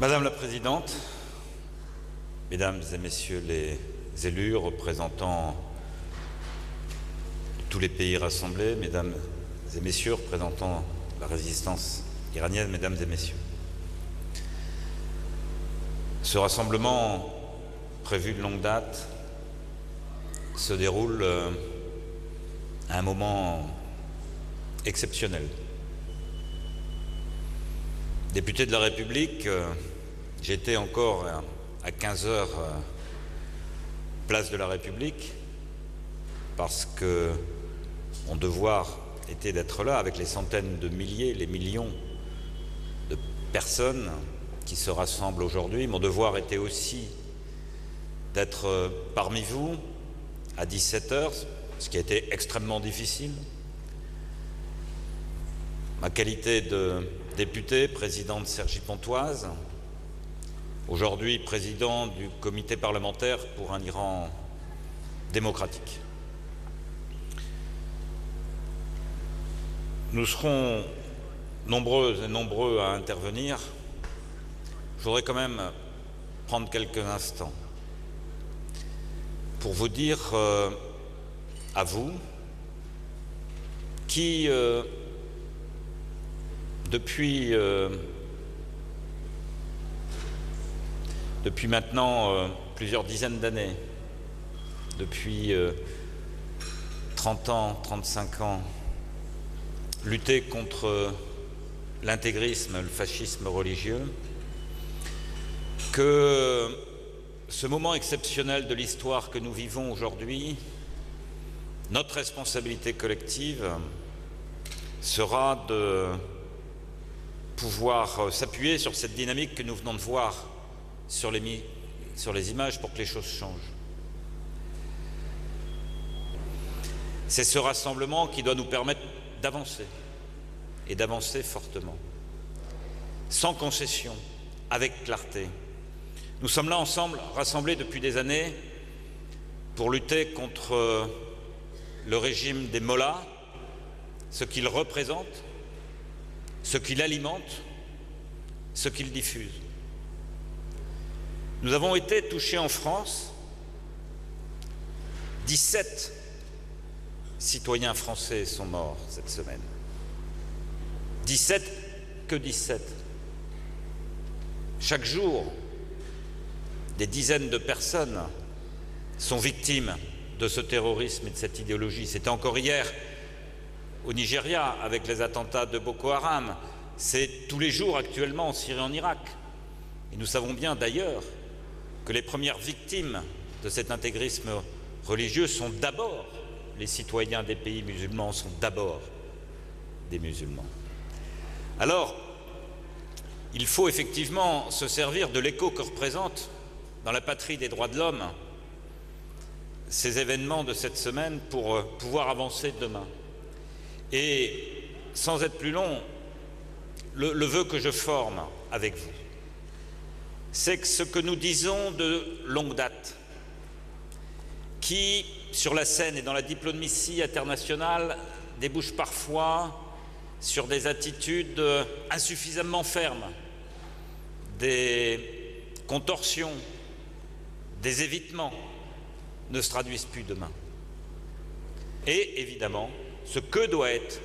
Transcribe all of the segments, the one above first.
Madame la Présidente, Mesdames et Messieurs les élus, représentants de tous les pays rassemblés, Mesdames et Messieurs, représentants la résistance iranienne, Mesdames et Messieurs. Ce rassemblement prévu de longue date se déroule à un moment exceptionnel. Député de la République, j'étais encore à 15 h place de la République parce que mon devoir était d'être là avec les centaines de milliers, les millions de personnes qui se rassemblent aujourd'hui. Mon devoir était aussi d'être parmi vous à 17 h, ce qui a été extrêmement difficile. Ma qualité de député, président de Cergy-Pontoise, aujourd'hui président du comité parlementaire pour un Iran démocratique. Nous serons nombreuses et nombreux à intervenir. Je voudrais quand même prendre quelques instants pour vous dire à vous qui depuis maintenant plusieurs dizaines d'années, depuis 30 ans, 35 ans, lutter contre l'intégrisme, le fascisme religieux, que ce moment exceptionnel de l'histoire que nous vivons aujourd'hui, notre responsabilité collective sera de pouvoir s'appuyer sur cette dynamique que nous venons de voir sur les images pour que les choses changent. C'est ce rassemblement qui doit nous permettre d'avancer, et d'avancer fortement, sans concession, avec clarté. Nous sommes là ensemble, rassemblés depuis des années, pour lutter contre le régime des mollahs, ce qu'il représente, ce qu'il alimente, ce qu'il diffuse. Nous avons été touchés en France, 17 citoyens français sont morts cette semaine. 17, que 17. Chaque jour, des dizaines de personnes sont victimes de ce terrorisme et de cette idéologie. C'était encore hier au Nigeria avec les attentats de Boko Haram. C'est tous les jours actuellement en Syrie et en Irak. Et nous savons bien d'ailleurs que les premières victimes de cet intégrisme religieux sont d'abord les citoyens des pays musulmans, sont d'abord des musulmans. Alors, il faut effectivement se servir de l'écho que représentent dans la patrie des droits de l'homme ces événements de cette semaine pour pouvoir avancer demain. Et sans être plus long, le vœu que je forme avec vous, c'est que ce que nous disons de longue date, qui, sur la scène et dans la diplomatie internationale, débouche parfois sur des attitudes insuffisamment fermes, des contorsions, des évitements, ne se traduisent plus demain. Et évidemment, ce que doit être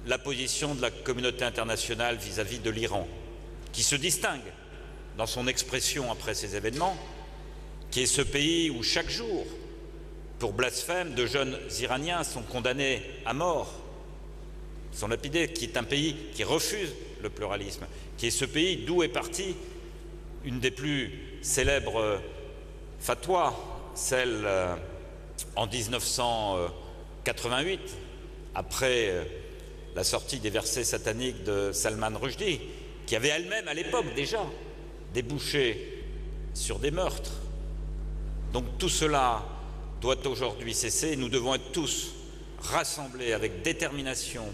la position de la communauté internationale vis-à-vis de l'Iran, qui se distingue dans son expression après ces événements, qui est ce pays où chaque jour, pour blasphème, de jeunes Iraniens sont condamnés à mort, sont lapidés, qui est un pays qui refuse le pluralisme, qui est ce pays d'où est partie une des plus célèbres fatwas, celle en 1988, après la sortie des versets sataniques de Salman Rushdie, qui avait elle-même à l'époque déjà débouché sur des meurtres. Donc tout cela doit aujourd'hui cesser. Nous devons être tous rassemblés avec détermination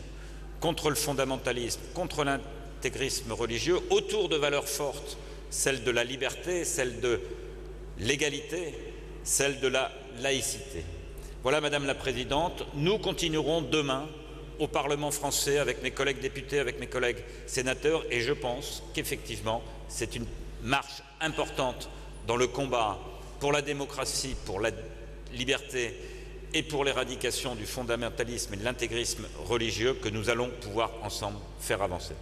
contre le fondamentalisme, contre l'intégrisme religieux, autour de valeurs fortes, celles de la liberté, celles de l'égalité, celles de la laïcité. Voilà, Madame la Présidente, nous continuerons demain au Parlement français, avec mes collègues députés, avec mes collègues sénateurs, et je pense qu'effectivement, c'est une marche importante dans le combat pour la démocratie, pour la liberté et pour l'éradication du fondamentalisme et de l'intégrisme religieux que nous allons pouvoir ensemble faire avancer.